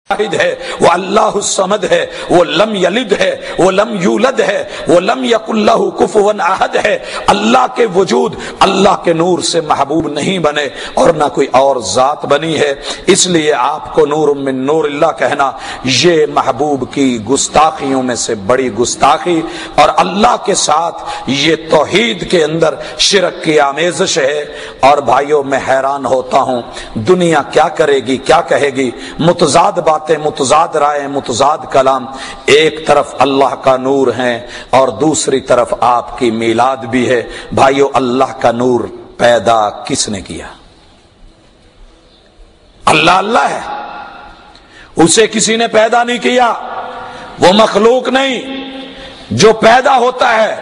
ہے، وہ اللہ الصمد ہے، وہ لم یلد ہے، وہ لم یولد ہے، وہ لم یکن لہ کفوا احد ہے۔ اللہ کے وجود اللہ کے نور سے محبوب نہیں بنے اور نہ کوئی اور ذات بنی ہے، اس لیے آپ کو نور من نور اللہ کہنا یہ محبوب کی گستاخیوں میں سے بڑی گستاخی اور اللہ کے ساتھ یہ توحید کے اندر شرک کی آمیزش ہے۔ اور بھائیوں میں حیران ہوتا ہوں دنیا کیا کرے گی، کیا کہے گی، متضاد باتیں، متضاد رائے، متضاد کلام، ایک طرف اللہ کا نور ہے اور دوسری طرف آپ کی میلاد بھی ہے۔ بھائیو اللہ کا نور پیدا کس نے کیا؟ اللہ اللہ ہے، اسے کسی نے پیدا نہیں کیا، وہ مخلوق نہیں۔ جو پیدا ہوتا ہے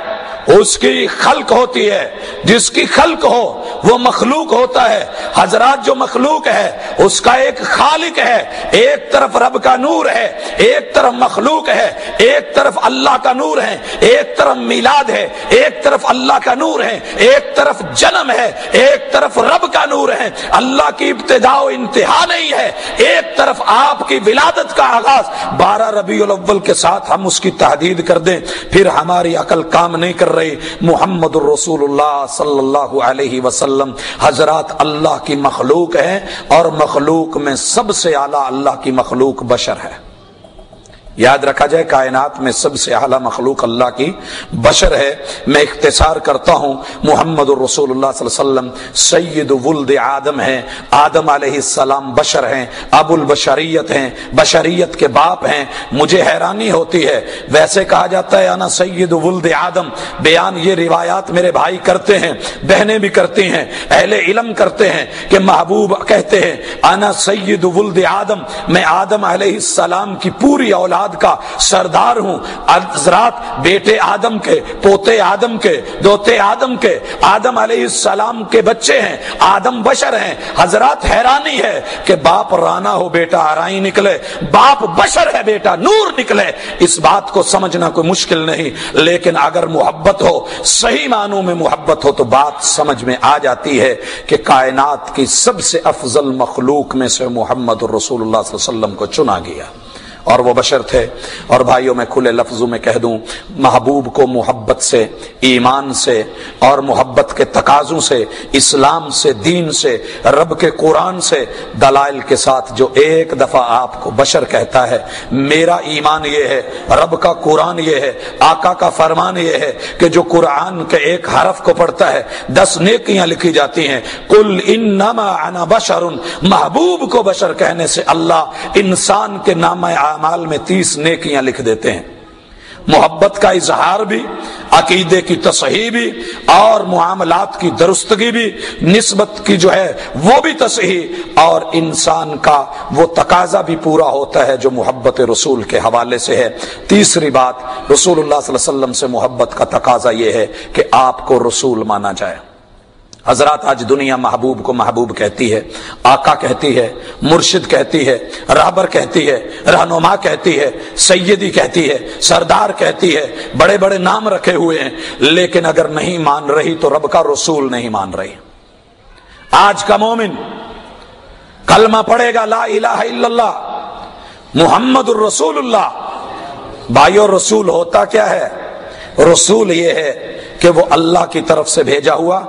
اس کی خلق ہوتی ہے، جس کی خلق ہو وہ مخلوق ہوتا ہے۔ حضرات جو مخلوق ہے اس کا ایک خالق ہے، ایک طرف رب کا نور ہے، ایک طرف مخلوق ہے، ایک طرف اللہ کا نور ہے، ایک طرف میلاد ہے، ایک طرف اللہ کا نور ہے، ایک طرف جنم ہے، ایک طرف رب کا نور ہے۔ اللہ کی ابتدا و انتہا نہیں ہے، ایک طرف آپ کی ولادت کا آغاز۔ 12 ربیع الاول کے ساتھ ہم اس کی تحدید کر دیں پھر ہماری عقل کام نہیں کر رہی۔ محمد الرسول اللہ صلی اللہ علیہ وسلم حضرات اللہ کی مخلوق ہیں اور مخلوق میں سب سے اعلیٰ اللہ کی مخلوق بشر ہے۔ یاد رکھا جائے کائنات میں سب سے اعلیٰ مخلوق اللہ کی بشر ہے۔ میں اختصار کرتا ہوں، محمد الرسول اللہ صلی اللہ علیہ وسلم سید ولد آدم ہیں، آدم علیہ السلام بشر ہیں، ابو البشریت ہیں، بشریت کے باپ ہیں۔ مجھے حیرانی ہوتی ہے، ویسے کہا جاتا ہے انا سید ولد آدم، بیان یہ روایات میرے بھائی کرتے ہیں، بہنیں بھی کرتی ہیں، اہل علم کرتے ہیں کہ محبوب کہتے ہیں انا سید ولد آدم، میں آدم علیہ السلام کی پوری اولاد کا سردار ہوں۔ حضرات بیٹے آدم کے، پوتے آدم کے، دوتے آدم کے، آدم علیہ السلام کے بچے ہیں، آدم بشر ہیں۔ حضرات حیرانی ہے کہ باپ رانا ہو بیٹا آرائی نکلے، باپ بشر ہے بیٹا نور نکلے۔ اس بات کو سمجھنا کوئی مشکل نہیں، لیکن اگر محبت ہو، صحیح معنوں میں محبت ہو تو بات سمجھ میں آ جاتی ہے کہ کائنات کی سب سے افضل مخلوق میں سے محمد الرسول اللہ صلی اللہ علیہ وسلم کو چنا گیا اور وہ بشر تھے۔ اور بھائیوں میں کھلے لفظوں میں کہہ دوں، محبوب کو محبت سے، ایمان سے اور محبت کے تقاضوں سے، اسلام سے، دین سے، رب کے قرآن سے، دلائل کے ساتھ جو ایک دفعہ آپ کو بشر کہتا ہے میرا ایمان یہ ہے، رب کا قرآن یہ ہے، آقا کا فرمان یہ ہے کہ جو قرآن کے ایک حرف کو پڑھتا ہے 10 نیکیاں لکھی جاتی ہیں۔ قل انما انا بشر، محبوب کو بشر کہنے سے اللہ انسان کے نامہ اعمال میں 30 نیکیاں لکھ دیتے ہیں۔ محبت کا اظہار بھی، عقیدے کی تصحیح بھی اور معاملات کی درستگی بھی، نسبت کی جو ہے وہ بھی تصحیح، اور انسان کا وہ تقاضا بھی پورا ہوتا ہے جو محبت رسول کے حوالے سے ہے۔ تیسری بات، رسول اللہ صلی اللہ علیہ وسلم سے محبت کا تقاضا یہ ہے کہ آپ کو رسول مانا جائے۔ حضرات آج دنیا محبوب کو محبوب کہتی ہے، آقا کہتی ہے، مرشد کہتی ہے، رہبر کہتی ہے، رہنما کہتی ہے، سیدی کہتی ہے، سردار کہتی ہے، بڑے بڑے نام رکھے ہوئے ہیں، لیکن اگر نہیں مان رہی تو رب کا رسول نہیں مان رہی۔ آج کا مومن کلمہ پڑھے گا لا الہ الا اللہ محمد الرسول اللہ۔ بھائیو رسول ہوتا کیا ہے؟ رسول یہ ہے کہ وہ اللہ کی طرف سے بھیجا ہوا،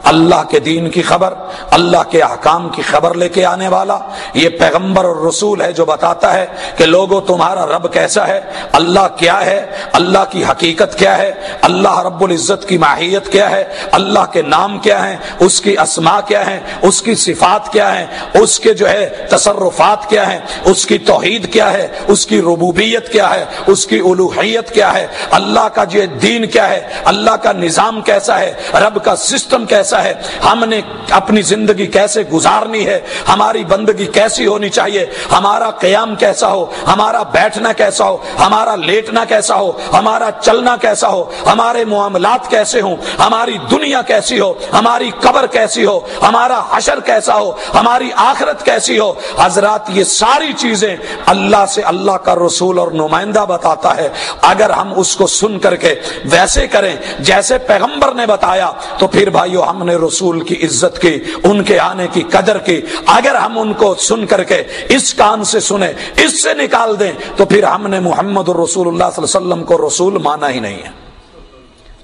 اللہ کے دین کی خبر، اللہ کے احکام کی خبر لے کے آنے والا، یہ پیغمبر اور رسول ہے جو بتاتا ہے کہ لوگوں تمہارا رب کیسا ہے، اللہ کیا ہے، اللہ کی حقیقت کیا ہے، اللہ رب العزت کی ماہیت کیا ہے، اللہ کے نام کیا ہیں، اس کی اسماء کیا ہیں، اس کی صفات کیا ہیں، اس کے جو ہے تصرفات کیا ہیں، اس کی توحید کیا ہے، اس کی ربوبیت کیا ہے، اس کی الوہیت کیا ہے، اللہ کا جو دین کیا ہے، اللہ کا نظام کیسا ہے، رب کا سسٹم کیسا ہے، ہم نے اپنی زندگی کیسے گزارنی ہے، ہماری بندگی کیسی ہونی چاہیے، ہمارا قیام کیسا ہو، ہمارا بیٹھنا کیسا ہو، ہمارا لیٹنا کیسا ہو، ہمارا چلنا کیسا ہو، ہمارے معاملات کیسے ہوں، ہماری دنیا کیسی ہو، ہماری قبر کیسی ہو، ہمارا حشر کیسا ہو، ہماری آخرت کیسی ہو۔ حضرات یہ ساری چیزیں اللہ سے اللہ کا رسول اور نمائندہ بتاتا ہے۔ اگر ہم اس کو سن کر کے ویسے کریں جیسے جیسے پیغمبر نے بتایا تو پھر بھائیو ہم نے رسول کی عزت کی، ان کے آنے کی قدر کی۔ اگر ہم ان کو سن کر کے اس کان سے سنے، اس سے نکال دیں، تو پھر ہم نے محمد رسول اللہ صلی اللہ علیہ وسلم کو رسول مانا ہی نہیں ہے۔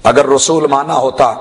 اگر رسول مانا ہوتا،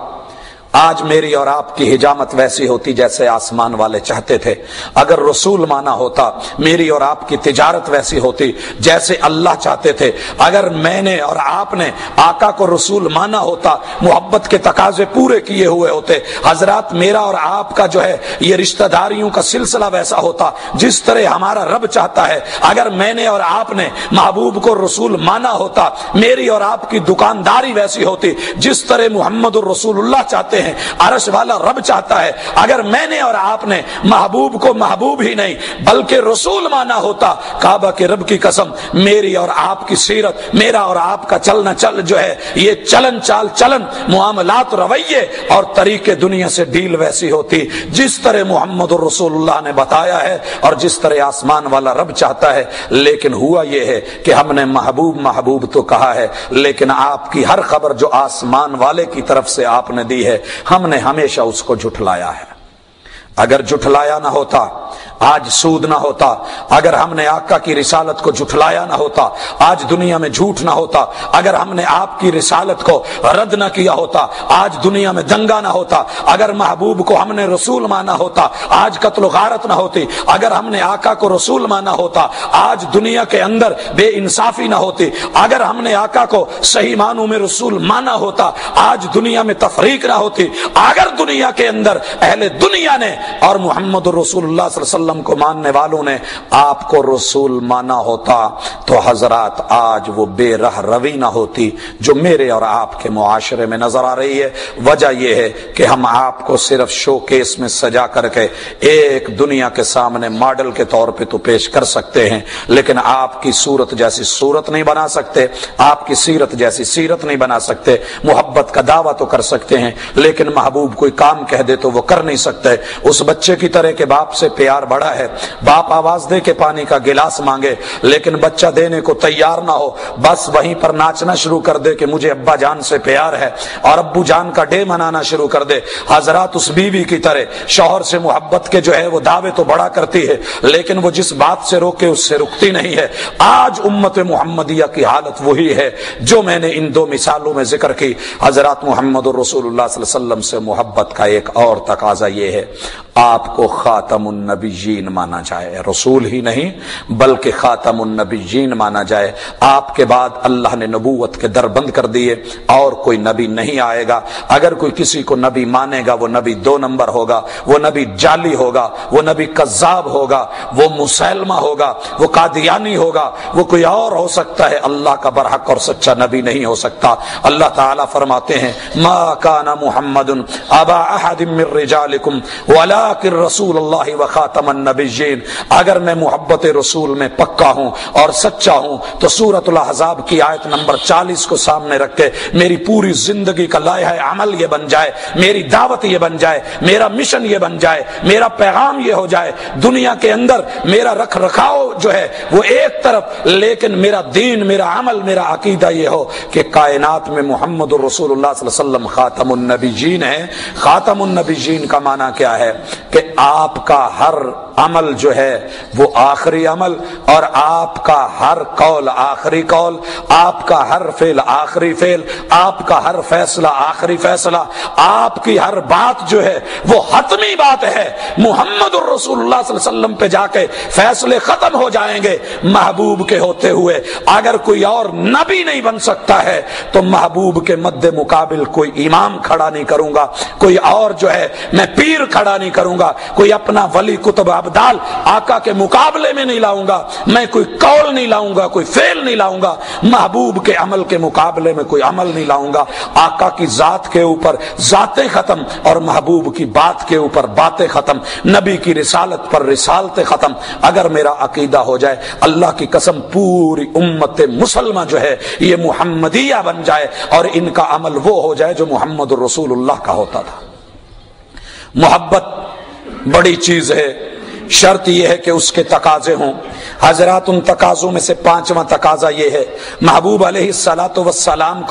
آج میری اور آپ کی حجامت ویسی ہوتی جیسے آسمان والے چاہتے تھے۔ اگر رسول مانا ہوتا، میری اور آپ کی تجارت ویسی ہوتی جیسے اللہ چاہتے تھے۔ اگر میں نے اور آپ نے آقا کو رسول مانا ہوتا، محبت کے تقاضے پورے کیے ہوئے ہوتے، حضرات میرا اور آپ کا جو ہے یہ رشتہ داریوں کا سلسلہ ویسا ہوتا جس طرح ہمارا رب چاہتا ہے۔ اگر میں نے اور آپ نے محبوب کو رسول مانا ہوتا، میری اور آپ کی دکانداری ویسی ہوتی جس طرح محمد الرسول اللہ چاہتے ہیں، عرش والا رب چاہتا ہے۔ اگر میں نے اور آپ نے محبوب کو محبوب ہی نہیں بلکہ رسول مانا ہوتا، کعبہ کے رب کی قسم میری اور آپ کی سیرت، میرا اور آپ کا چلنا چل جو ہے، یہ چلن چال چلن، معاملات، رویے اور طریقے دنیا سے ڈیل ویسی ہوتی جس طرح محمد الرسول اللہ نے بتایا ہے اور جس طرح آسمان والا رب چاہتا ہے۔ لیکن ہوا یہ ہے کہ ہم نے محبوب محبوب تو کہا ہے، لیکن آپ کی ہر خبر جو آسمان والے کی طرف سے آپ نے دی ہے، ہم نے ہمیشہ اس کو جھٹلایا ہے۔ اگر جھٹلایا نہ ہوتا آج سود نہ ہوتا، اگر ہم نے آقا کی رسالت کو جھٹلایا نہ ہوتا آج دنیا میں جھوٹ نہ ہوتا، اگر ہم نے آپ کی رسالت کو رد نہ کیا ہوتا آج دنیا میں دنگا نہ ہوتا، اگر محبوب کو ہم نے رسول مانا ہوتا آج قتل و غارت نہ ہوتی، اگر ہم نے آقا کو رسول مانا ہوتا آج دنیا کے اندر بے انصافی نہ ہوتی، اگر ہم نے آقا کو صحیح معنوں میں رسول مانا ہوتا آج دنیا میں تفریق نہ ہوتی، اگر دنیا کے اندر اہل دنیا نے اور محمد رسول اللہ صلی اللہ علیہ وسلم کو ماننے والوں نے آپ کو رسول مانا ہوتا تو حضرات آج وہ بے رہ روی نہ ہوتی جو میرے اور آپ کے معاشرے میں نظر آ رہی ہے۔ وجہ یہ ہے کہ ہم آپ کو صرف شو کیس میں سجا کر کے ایک دنیا کے سامنے ماڈل کے طور پہ تو پیش کر سکتے ہیں، لیکن آپ کی صورت جیسی صورت نہیں بنا سکتے، آپ کی سیرت جیسی سیرت نہیں بنا سکتے۔ محبت کا دعویٰ تو کر سکتے ہیں لیکن محبوب کوئی کام کہہ دے تو وہ کر نہیں سکتے۔ اس بچے کی طرح کہ باپ سے پیار بڑا ہے، باپ آواز دے کے پانی کا گلاس مانگے لیکن بچہ دینے کو تیار نہ ہو، بس وہیں پر ناچنا شروع کر دے کہ مجھے ابا جان سے پیار ہے اور ابو جان کا ڈے منانا شروع کر دے۔ حضرات اس بیوی کی طرح شوہر سے محبت کے جو ہے وہ دعوے تو بڑا کرتی ہے لیکن وہ جس بات سے روکے اس سے رکتی نہیں ہے۔ آج امت محمدیہ کی حالت وہی ہے جو میں نے ان دو مثالوں میں ذکر کی۔ حضرات محمد رسول اللہ صلی اللہ علیہ وسلم سے محبت کا ایک اور تقاضا یہ ہے، آپ کو خاتم النبیین مانا جائے، رسول ہی نہیں بلکہ خاتم النبیین مانا جائے۔ آپ کے بعد اللہ نے نبوت کے در بند کر دیے اور کوئی نبی نہیں آئے گا۔ اگر کوئی کسی کو نبی مانے گا وہ نبی دو نمبر ہوگا، وہ نبی جعلی ہوگا، وہ نبی کذاب ہوگا، وہ مسلمہ ہوگا، وہ قادیانی ہوگا، وہ کوئی اور ہو سکتا ہے، اللہ کا برحق اور سچا نبی نہیں ہو سکتا۔ اللہ تعالیٰ فرماتے ہیں ما کان محمد ابا احد من رجالکم ولیکن رسول اللہ وخاتم النبیین۔ اگر میں محبت رسول میں پکا ہوں اور سچا ہوں تو سورۃ الاحزاب کی آیت نمبر 40 کو سامنے رکھ کے میری پوری زندگی کا لائحہ عمل یہ بن جائے، میری دعوت یہ بن جائے، میرا مشن یہ بن جائے، میرا پیغام یہ ہو جائے، دنیا کے اندر میرا رکھ رکھاؤ جو ہے وہ ایک طرف، لیکن میرا دین، میرا عمل، میرا عقیدہ یہ ہو کہ کائنات میں محمد رسول اللہ صلی اللہ علیہ وسلم خاتم النبیین ہے۔ خاتم النبیین کا معنی کیا ہے کہ آپ کا ہر عمل جو ہے وہ آخری عمل اور آپ کا ہر قول آخری قول، آپ کا ہر فعل آخری فعل، آپ کا ہر فیصلہ آخری فیصلہ، آپ کی ہر بات جو ہے وہ حتمی بات ہے۔ محمد الرسول اللہ صلی اللہ علیہ وسلم پہ جا کے فیصلے ختم ہو جائیں گے محبوب کے ہوتے ہوئے۔ اگر کوئی اور نبی نہیں بن سکتا ہے تو محبوب کے مد مقابل کوئی امام کھڑا نہیں کروں گا، کوئی اور جو ہے میں پیر کھڑا نہیں کروں گا، کوئی اپنا ولی کتب ابدال آقا کے مقابلے میں نہیں لاؤں گا، میں کوئی قول نہیں لاؤں گا، کوئی فعل نہیں لاؤں گا، محبوب کے عمل کے مقابلے میں کوئی عمل نہیں لاؤں گا۔ آقا کی ذات کے اوپر ذاتیں ختم اور محبوب کی بات کے اوپر باتیں ختم، نبی کی رسالت پر رسالتیں ختم۔ اگر میرا عقیدہ ہو جائے، اللہ کی قسم پوری امت مسلمہ جو ہے یہ محمدیہ بن جائے اور ان کا عمل وہ ہو جائے جو محمد رسول اللہ کا ہوتا تھا۔ محبت بڑی چیز ہے، شرط یہ ہے کہ اس کے تقاضے ہوں۔ حضرات ان تقاضوں میں سے 5واں تقاضا یہ ہے، محبوب علیہ الصلوۃ والسلام کو